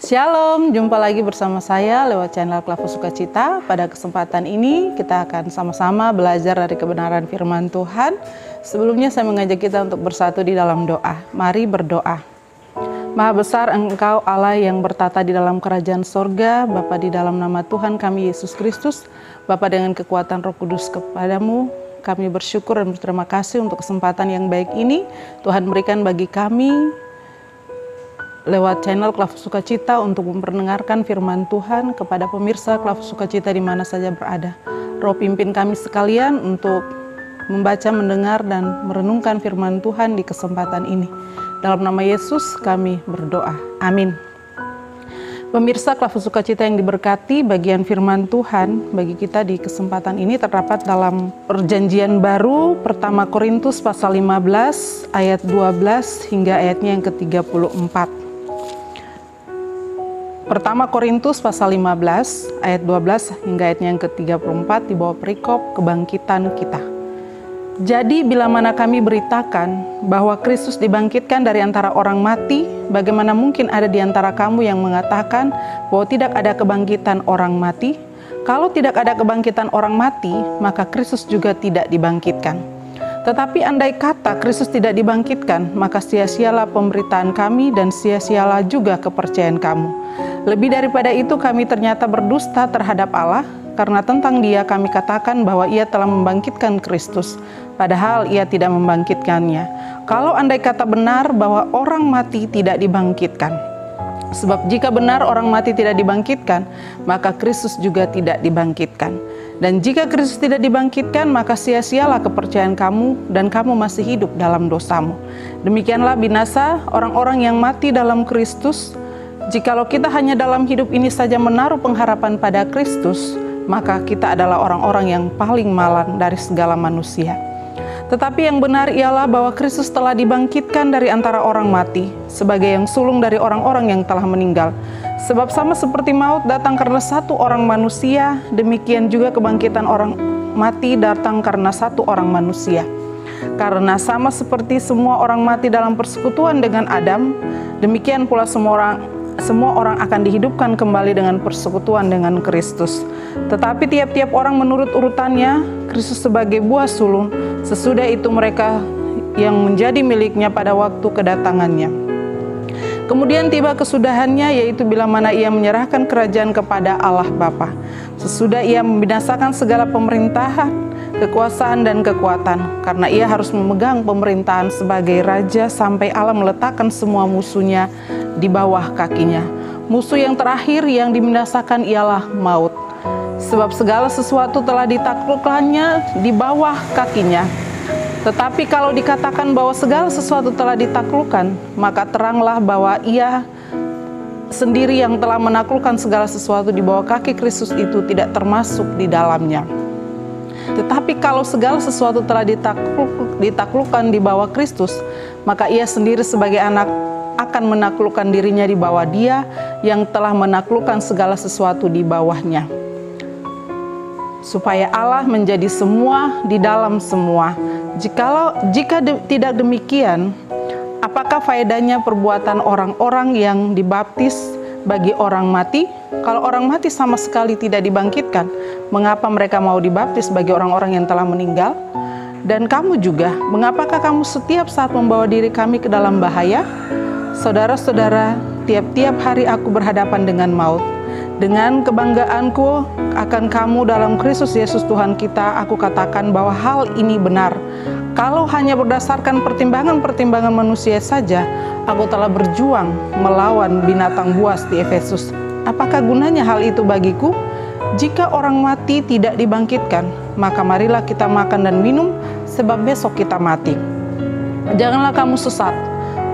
Shalom, jumpa lagi bersama saya lewat channel Klavu Sukacita. Pada kesempatan ini kita akan sama-sama belajar dari kebenaran firman Tuhan. Sebelumnya saya mengajak kita untuk bersatu di dalam doa. Mari berdoa. Maha besar Engkau Allah yang bertata di dalam kerajaan sorga, Bapa, di dalam nama Tuhan kami Yesus Kristus, Bapa, dengan kekuatan Roh Kudus kepadamu, kami bersyukur dan berterima kasih untuk kesempatan yang baik ini Tuhan berikan bagi kami lewat channel Klavu Sukacita untuk memperdengarkan firman Tuhan kepada pemirsa Klavu Sukacita di mana saja berada. Roh pimpin kami sekalian untuk membaca, mendengar, dan merenungkan firman Tuhan di kesempatan ini. Dalam nama Yesus kami berdoa. Amin. Pemirsa Klavu Sukacita yang diberkati, bagian firman Tuhan bagi kita di kesempatan ini terdapat dalam Perjanjian Baru, Pertama Korintus pasal 15 ayat 12 hingga ayatnya yang ke-34. Pertama Korintus pasal 15 ayat 12 hingga ayatnya yang ke-34 di bawah perikop kebangkitan kita. Jadi bila mana kami beritakan bahwa Kristus dibangkitkan dari antara orang mati, bagaimana mungkin ada di antara kamu yang mengatakan bahwa tidak ada kebangkitan orang mati? Kalau tidak ada kebangkitan orang mati, maka Kristus juga tidak dibangkitkan. Tetapi andai kata Kristus tidak dibangkitkan, maka sia-sialah pemberitaan kami dan sia-sialah juga kepercayaan kamu. Lebih daripada itu kami ternyata berdusta terhadap Allah, karena tentang Dia kami katakan bahwa Ia telah membangkitkan Kristus, padahal Ia tidak membangkitkannya. Kalau andai kata benar bahwa orang mati tidak dibangkitkan. Sebab jika benar orang mati tidak dibangkitkan, maka Kristus juga tidak dibangkitkan. Dan jika Kristus tidak dibangkitkan, maka sia-sialah kepercayaan kamu dan kamu masih hidup dalam dosamu. Demikianlah binasa orang-orang yang mati dalam Kristus. Jikalau kita hanya dalam hidup ini saja menaruh pengharapan pada Kristus, maka kita adalah orang-orang yang paling malang dari segala manusia. Tetapi yang benar ialah bahwa Kristus telah dibangkitkan dari antara orang mati, sebagai yang sulung dari orang-orang yang telah meninggal. Sebab sama seperti maut datang karena satu orang manusia, demikian juga kebangkitan orang mati datang karena satu orang manusia. Karena sama seperti semua orang mati dalam persekutuan dengan Adam, demikian pula semua orang akan dihidupkan kembali dengan persekutuan dengan Kristus. Tetapi tiap-tiap orang menurut urutannya, Kristus sebagai buah sulung, sesudah itu mereka yang menjadi miliknya pada waktu kedatangannya. Kemudian tiba kesudahannya, yaitu bila mana Ia menyerahkan kerajaan kepada Allah Bapa. Sesudah Ia membinasakan segala pemerintahan, kekuasaan dan kekuatan, karena Ia harus memegang pemerintahan sebagai Raja sampai Allah meletakkan semua musuhnya di bawah kakinya. Musuh yang terakhir yang dibinasakan ialah maut. Sebab segala sesuatu telah ditaklukkannya di bawah kakinya. Tetapi kalau dikatakan bahwa segala sesuatu telah ditaklukkan, maka teranglah bahwa Ia sendiri yang telah menaklukkan segala sesuatu di bawah kaki Kristus itu tidak termasuk di dalamnya. Tetapi kalau segala sesuatu telah ditaklukkan di bawah Kristus, maka Ia sendiri sebagai anak akan menaklukkan dirinya di bawah Dia yang telah menaklukkan segala sesuatu di bawahnya. Supaya Allah menjadi semua di dalam semua. Jika tidak demikian, apakah faedahnya perbuatan orang-orang yang dibaptis bagi orang mati? Kalau orang mati sama sekali tidak dibangkitkan, mengapa mereka mau dibaptis bagi orang-orang yang telah meninggal? Dan kamu juga, mengapakah kamu setiap saat membawa diri kami ke dalam bahaya? Saudara-saudara, tiap-tiap hari aku berhadapan dengan maut. Dengan kebanggaanku akan kamu dalam Kristus Yesus Tuhan kita, aku katakan bahwa hal ini benar. Kalau hanya berdasarkan pertimbangan-pertimbangan manusia saja, aku telah berjuang melawan binatang buas di Efesus. Apakah gunanya hal itu bagiku? Jika orang mati tidak dibangkitkan, maka marilah kita makan dan minum, sebab besok kita mati. Janganlah kamu sesat.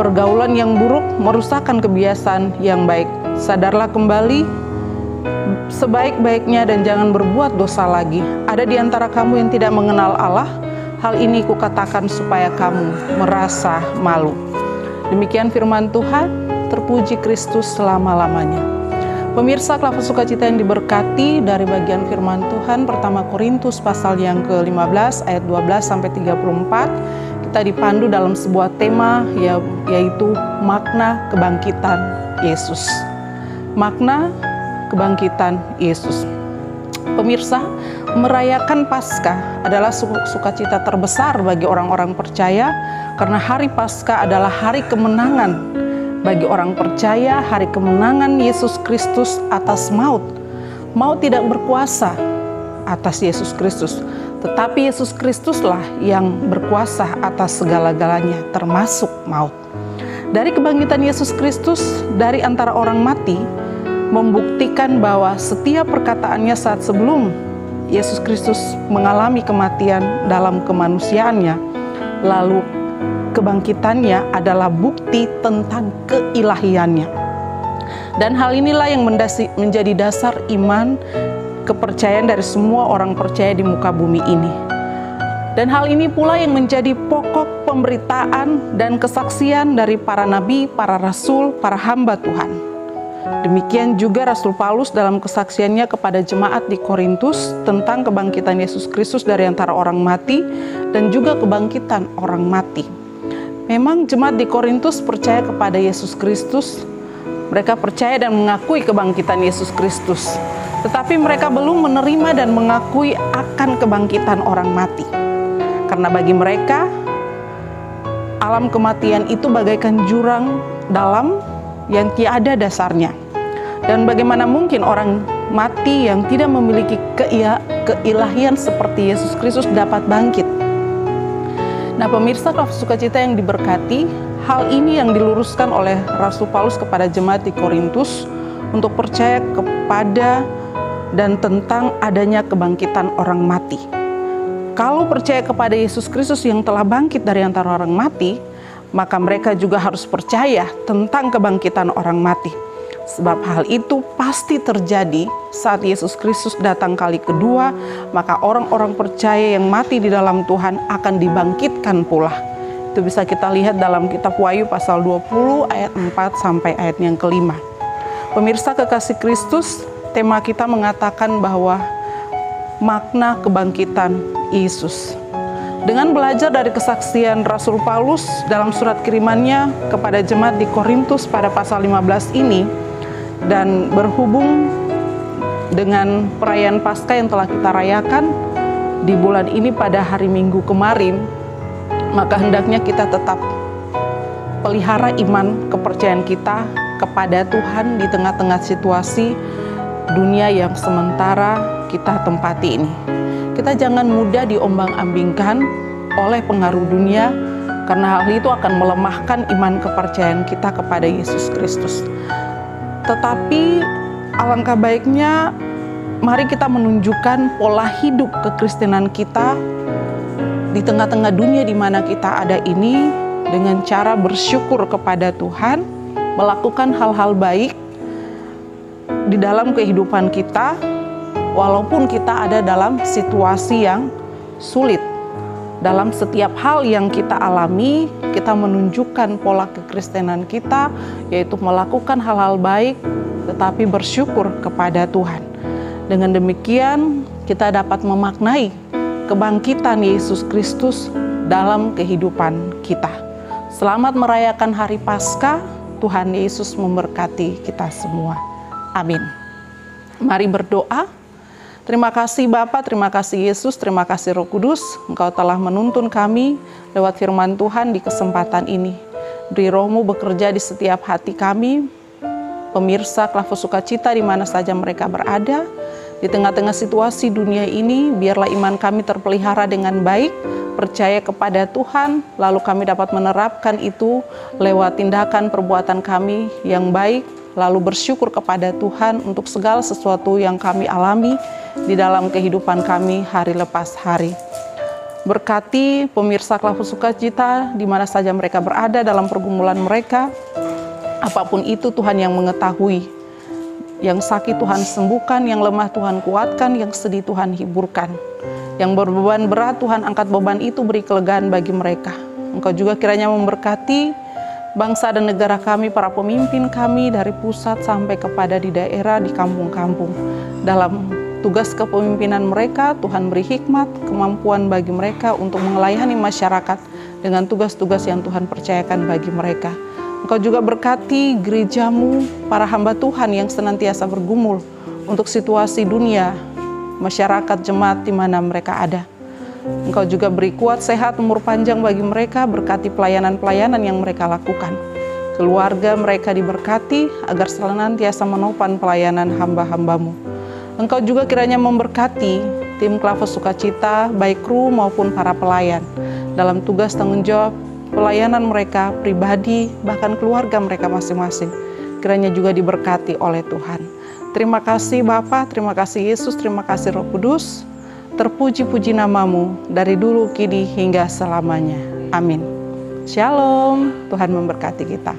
Pergaulan yang buruk merusakkan kebiasaan yang baik. Sadarlah kembali sebaik-baiknya dan jangan berbuat dosa lagi. Ada di antara kamu yang tidak mengenal Allah. Hal ini kukatakan supaya kamu merasa malu. Demikian firman Tuhan. Terpuji Kristus selama-lamanya. Pemirsa Klavu Sukacita yang diberkati, dari bagian firman Tuhan Pertama Korintus pasal yang ke-15 ayat 12 sampai 34, kita dipandu dalam sebuah tema yaitu makna kebangkitan Yesus. Makna kebangkitan Yesus. Pemirsa, merayakan Paskah adalah sukacita terbesar bagi orang-orang percaya, karena hari Paskah adalah hari kemenangan bagi orang percaya, hari kemenangan Yesus Kristus atas maut. Maut tidak berkuasa atas Yesus Kristus, tetapi Yesus Kristuslah yang berkuasa atas segala-galanya, termasuk maut. Dari kebangkitan Yesus Kristus dari antara orang mati, membuktikan bahwa setiap perkataannya saat sebelum Yesus Kristus mengalami kematian dalam kemanusiaannya, lalu kebangkitannya adalah bukti tentang keilahiannya. Dan hal inilah yang menjadi dasar iman, kepercayaan dari semua orang percaya di muka bumi ini. Dan hal ini pula yang menjadi pokok pemberitaan dan kesaksian dari para nabi, para rasul, para hamba Tuhan. Demikian juga Rasul Paulus dalam kesaksiannya kepada jemaat di Korintus tentang kebangkitan Yesus Kristus dari antara orang mati dan juga kebangkitan orang mati. Memang jemaat di Korintus percaya kepada Yesus Kristus, mereka percaya dan mengakui kebangkitan Yesus Kristus, tetapi mereka belum menerima dan mengakui akan kebangkitan orang mati. Karena bagi mereka, alam kematian itu bagaikan jurang dalam yang tiada dasarnya. Dan bagaimana mungkin orang mati yang tidak memiliki keilahian seperti Yesus Kristus dapat bangkit? Nah, pemirsa sukacita yang diberkati, hal ini yang diluruskan oleh Rasul Paulus kepada jemaat di Korintus untuk percaya kepada dan tentang adanya kebangkitan orang mati. Kalau percaya kepada Yesus Kristus yang telah bangkit dari antara orang mati, maka mereka juga harus percaya tentang kebangkitan orang mati. Sebab hal itu pasti terjadi saat Yesus Kristus datang kali kedua, maka orang-orang percaya yang mati di dalam Tuhan akan dibangkitkan pula. Itu bisa kita lihat dalam kitab Wahyu pasal 20 ayat 4 sampai ayat yang kelima. Pemirsa kekasih Kristus, tema kita mengatakan bahwa makna kebangkitan Yesus. Dengan belajar dari kesaksian Rasul Paulus dalam surat kirimannya kepada jemaat di Korintus pada pasal 15 ini, dan berhubung dengan perayaan Paskah yang telah kita rayakan di bulan ini pada hari Minggu kemarin, maka hendaknya kita tetap pelihara iman kepercayaan kita kepada Tuhan di tengah-tengah situasi dunia yang sementara kita tempati ini. Kita jangan mudah diombang-ambingkan oleh pengaruh dunia, karena hal itu akan melemahkan iman kepercayaan kita kepada Yesus Kristus. Tetapi alangkah baiknya mari kita menunjukkan pola hidup kekristenan kita di tengah-tengah dunia di mana kita ada ini dengan cara bersyukur kepada Tuhan, melakukan hal-hal baik di dalam kehidupan kita, walaupun kita ada dalam situasi yang sulit. Dalam setiap hal yang kita alami, kita menunjukkan pola kekristenan kita, yaitu melakukan hal-hal baik, tetapi bersyukur kepada Tuhan. Dengan demikian, kita dapat memaknai kebangkitan Yesus Kristus dalam kehidupan kita. Selamat merayakan Hari Paskah. Tuhan Yesus memberkati kita semua. Amin. Mari berdoa. Terima kasih Bapa, terima kasih Yesus, terima kasih Roh Kudus, Engkau telah menuntun kami lewat firman Tuhan di kesempatan ini. Beri Roh-Mu bekerja di setiap hati kami, pemirsa Klavos Sukacita di mana saja mereka berada. Di tengah-tengah situasi dunia ini, biarlah iman kami terpelihara dengan baik, percaya kepada Tuhan, lalu kami dapat menerapkan itu lewat tindakan perbuatan kami yang baik, lalu bersyukur kepada Tuhan untuk segala sesuatu yang kami alami di dalam kehidupan kami hari lepas hari. Berkati pemirsa Klavos Sukacita di mana saja mereka berada dalam pergumulan mereka, apapun itu Tuhan yang mengetahui. Yang sakit Tuhan sembuhkan, yang lemah Tuhan kuatkan, yang sedih Tuhan hiburkan. Yang berbeban berat Tuhan angkat beban itu, beri kelegaan bagi mereka. Engkau juga kiranya memberkati bangsa dan negara kami, para pemimpin kami dari pusat sampai kepada di daerah, di kampung-kampung. Dalam tugas kepemimpinan mereka, Tuhan beri hikmat, kemampuan bagi mereka untuk melayani masyarakat dengan tugas-tugas yang Tuhan percayakan bagi mereka. Engkau juga berkati gerejamu, para hamba Tuhan yang senantiasa bergumul untuk situasi dunia, masyarakat, jemaat di mana mereka ada. Engkau juga beri kuat, sehat, umur panjang bagi mereka, berkati pelayanan-pelayanan yang mereka lakukan. Keluarga mereka diberkati agar senantiasa menopang pelayanan hamba-hambamu. Engkau juga kiranya memberkati tim Klavos Sukacita, baik kru maupun para pelayan, dalam tugas tanggung jawab pelayanan mereka pribadi, bahkan keluarga mereka masing-masing. Kiranya juga diberkati oleh Tuhan. Terima kasih Bapa, terima kasih Yesus, terima kasih Roh Kudus. Terpuji-puji namamu dari dulu, kini, hingga selamanya. Amin. Shalom, Tuhan memberkati kita.